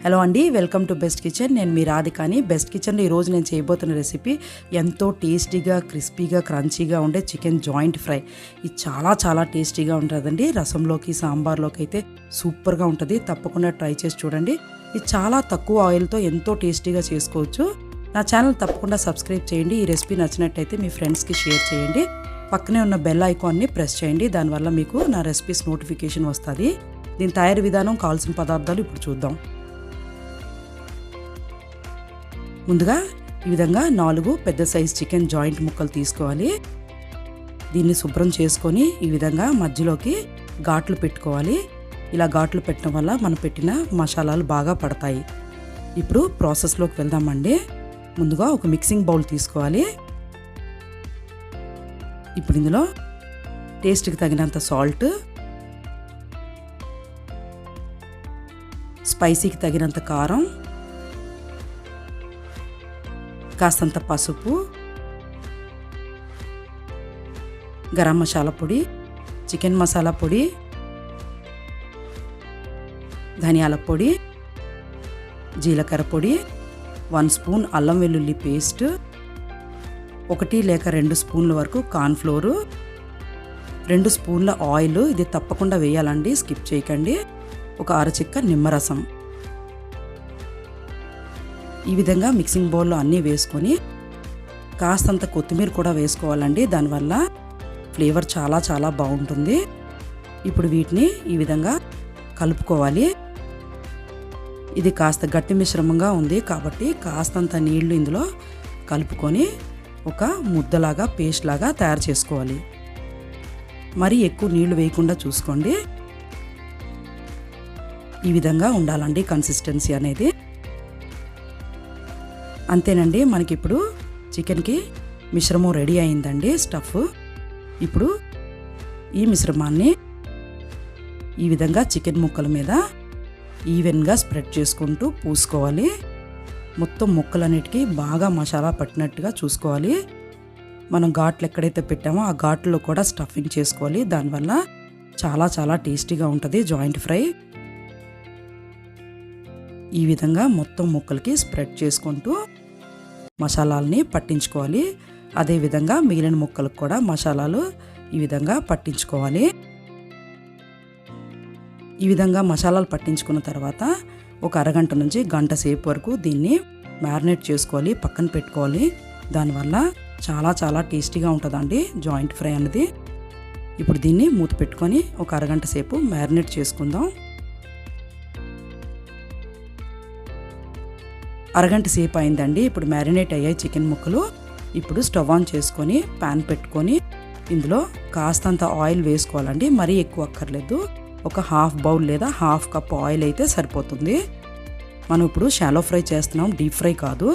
Hello అండి, welcome to best kitchen. నేను మీ రాధికాని. Best కిచెన్లో ఈరోజు నేను చేయబోతున్న రెసిపీ ఎంతో టేస్టీగా, క్రిస్పీగా, క్రంచీగా ఉండే చికెన్ జాయింట్ ఫ్రై. ఇది చాలా టేస్టీగా ఉంటుందండి. రసంలోకి, సాంబార్లోకి అయితే సూపర్గా ఉంటుంది. తప్పకుండా ట్రై చేసి చూడండి. ఇది చాలా తక్కువ ఆయిల్తో ఎంతో టేస్టీగా చేసుకోవచ్చు. నా ఛానల్ తప్పకుండా సబ్స్క్రైబ్ చేయండి. ఈ రెసిపీ నచ్చినట్టయితే మీ ఫ్రెండ్స్కి షేర్ చేయండి. పక్కనే ఉన్న బెల్ ఐకాన్ని ప్రెస్ చేయండి. దానివల్ల మీకు నా రెసిపీస్ నోటిఫికేషన్ వస్తుంది. దీని తయారీ విధానం, కావాల్సిన పదార్థాలు ఇప్పుడు చూద్దాం. ముందుగా ఈ విధంగా 4 పెద్ద సైజ్ చికెన్ జాయింట్ ముక్కలు తీసుకోవాలి. దీన్ని శుభ్రం చేసుకొని ఈ విధంగా మధ్యలోకి ఘాట్లు పెట్టుకోవాలి. ఇలా ఘాట్లు పెట్టడం వల్ల మనం పెట్టిన మసాలాలు బాగా పడతాయి. ఇప్పుడు ప్రాసెస్లోకి వెళ్దామండి. ముందుగా ఒక మిక్సింగ్ బౌల్ తీసుకోవాలి. ఇప్పుడు ఇందులో టేస్ట్కి తగినంత సాల్ట్, స్పైసీకి తగినంత కారం, కాస్తంత పసుపు, గరం మసాలా పొడి, చికెన్ మసాలా పొడి, ధనియాల పొడి, జీలకర్ర పొడి, 1 స్పూన్ అల్లం వెల్లుల్లి పేస్ట్, 1 లేక 2 స్పూన్ల వరకు కార్న్ఫ్లోరు, 2 స్పూన్ల ఆయిల్. ఇది తప్పకుండా వేయాలండి, స్కిప్ చేయకండి. ఒక అరచిక్క నిమ్మరసం. ఈ విధంగా మిక్సింగ్ బౌల్లో అన్నీ వేసుకొని కాస్తంత కొత్తిమీర కూడా వేసుకోవాలండి. దానివల్ల ఫ్లేవర్ చాలా బాగుంటుంది. ఇప్పుడు వీటిని ఈ విధంగా కలుపుకోవాలి. ఇది కాస్త గట్టి మిశ్రమంగా ఉంది కాబట్టి కాస్తంత నీళ్లు ఇందులో కలుపుకొని ఒక ముద్దలాగా, పేస్ట్ లాగా తయారు చేసుకోవాలి. మరి ఎక్కువ నీళ్లు వేయకుండా చూసుకోండి. ఈ విధంగా ఉండాలండి కన్సిస్టెన్సీ అనేది. అంతేనండి, మనకి ఇప్పుడు చికెన్కి మిశ్రమం రెడీ అయిందండి, స్టఫ్. ఇప్పుడు ఈ మిశ్రమాన్ని ఈ విధంగా చికెన్ ముక్కల మీద ఈవెన్గా స్ప్రెడ్ చేసుకుంటూ పూసుకోవాలి. మొత్తం ముక్కలన్నిటికీ బాగా మసాలా పట్టినట్టుగా చూసుకోవాలి. మనం ఘాట్లు ఎక్కడైతే పెట్టామో ఆ ఘాట్లో కూడా స్టఫింగ్ చేసుకోవాలి. దానివల్ల చాలా టేస్టీగా ఉంటుంది జాయింట్ ఫ్రై. ఈ విధంగా మొత్తం ముక్కలకి స్ప్రెడ్ చేసుకుంటూ మసాలాలని పట్టించుకోవాలి. అదేవిధంగా మిగిలిన ముక్కలకు కూడా మసాలాలు ఈ విధంగా పట్టించుకోవాలి. ఈ విధంగా మసాలాలు పట్టించుకున్న తర్వాత ఒక అరగంట నుంచి గంట సేపు వరకు దీన్ని మ్యారినేట్ చేసుకోవాలి, పక్కన పెట్టుకోవాలి. దానివల్ల చాలా టేస్టీగా ఉంటుందండి జాయింట్ ఫ్రై అనేది. ఇప్పుడు దీన్ని మూత పెట్టుకొని ఒక అరగంట సేపు మ్యారినేట్ చేసుకుందాం. అరగంట సేపు అయిందండి. ఇప్పుడు మ్యారినేట్ అయ్యాయి చికెన్ ముక్కలు. ఇప్పుడు స్టవ్ ఆన్ చేసుకొని ప్యాన్ పెట్టుకొని ఇందులో కాస్తంత ఆయిల్ వేసుకోవాలండి. మరీ ఎక్కువ అక్కర్లేదు. ఒక హాఫ్ బౌల్ లేదా హాఫ్ కప్ ఆయిల్ అయితే సరిపోతుంది. మనం ఇప్పుడు షాలో ఫ్రై చేస్తున్నాం, డీప్ ఫ్రై కాదు.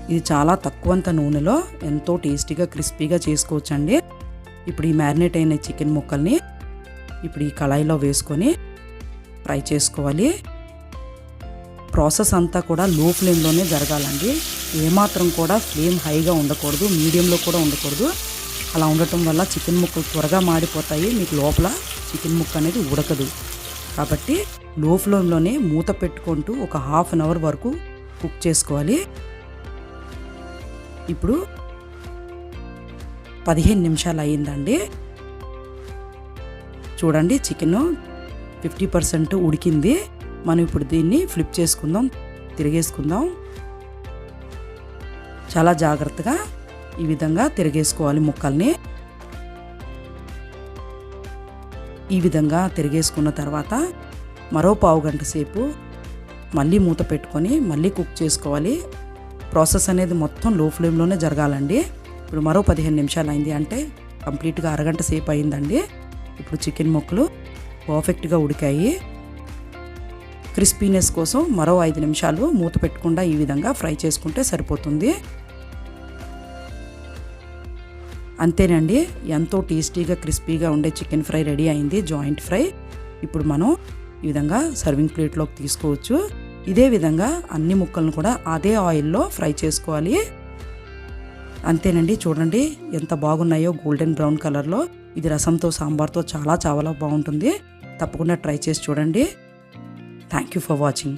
ఇది చాలా తక్కువంత నూనెలో ఎంతో టేస్టీగా, క్రిస్పీగా చేసుకోవచ్చండి. ఇప్పుడు ఈ మ్యారినేట్ అయిన చికెన్ ముక్కల్ని ఇప్పుడు ఈ కళాయిలో వేసుకొని ఫ్రై చేసుకోవాలి. ప్రాసెస్ అంతా కూడా లో ఫ్లేమ్లోనే జరగాలండి. ఏమాత్రం కూడా ఫ్లేమ్ హైగా ఉండకూడదు, మీడియంలో కూడా ఉండకూడదు. అలా ఉండటం వల్ల చికెన్ ముక్కలు త్వరగా మాడిపోతాయి, మీకు లోపల చికెన్ ముక్క అనేది ఉడకదు. కాబట్టి లో ఫ్లేమ్లోనే మూత పెట్టుకుంటూ ఒక హాఫ్ అన్ అవర్ వరకు కుక్ చేసుకోవాలి. ఇప్పుడు 15 నిమిషాలు అయ్యిందండి. చూడండి, చికెన్ 50% ఉడికింది. మనం ఇప్పుడు దీన్ని ఫ్లిప్ చేసుకుందాం, తిరిగేసుకుందాం. చాలా జాగ్రత్తగా ఈ విధంగా తిరిగేసుకోవాలి ముక్కల్ని. ఈ విధంగా తిరిగేసుకున్న తర్వాత మరో పావు గంట సేపు మళ్ళీ మూత పెట్టుకొని మళ్ళీ కుక్ చేసుకోవాలి. ప్రాసెస్ అనేది మొత్తం లో ఫ్లేమ్లోనే జరగాలండి. ఇప్పుడు మరో 15 నిమిషాలు అయింది, అంటే కంప్లీట్గా అరగంట సేపు అయిందండి. ఇప్పుడు చికెన్ ముక్కలు పర్ఫెక్ట్గా ఉడికాయి. క్రిస్పీనెస్ కోసం మరో 5 నిమిషాలు మూత పెట్టకుండా ఈ విధంగా ఫ్రై చేసుకుంటే సరిపోతుంది. అంతేనండి, ఎంతో టేస్టీగా, క్రిస్పీగా ఉండే చికెన్ ఫ్రై రెడీ అయింది, జాయింట్ ఫ్రై. ఇప్పుడు మనం ఈ విధంగా సర్వింగ్ ప్లేట్లోకి తీసుకోవచ్చు. ఇదే విధంగా అన్ని ముక్కలను కూడా అదే ఆయిల్లో ఫ్రై చేసుకోవాలి. అంతేనండి, చూడండి ఎంత బాగున్నాయో, గోల్డెన్ బ్రౌన్ కలర్లో. ఇది రసంతో, సాంబార్తో చాలా బాగుంటుంది. తప్పకుండా ట్రై చేసి చూడండి. Thank you for watching.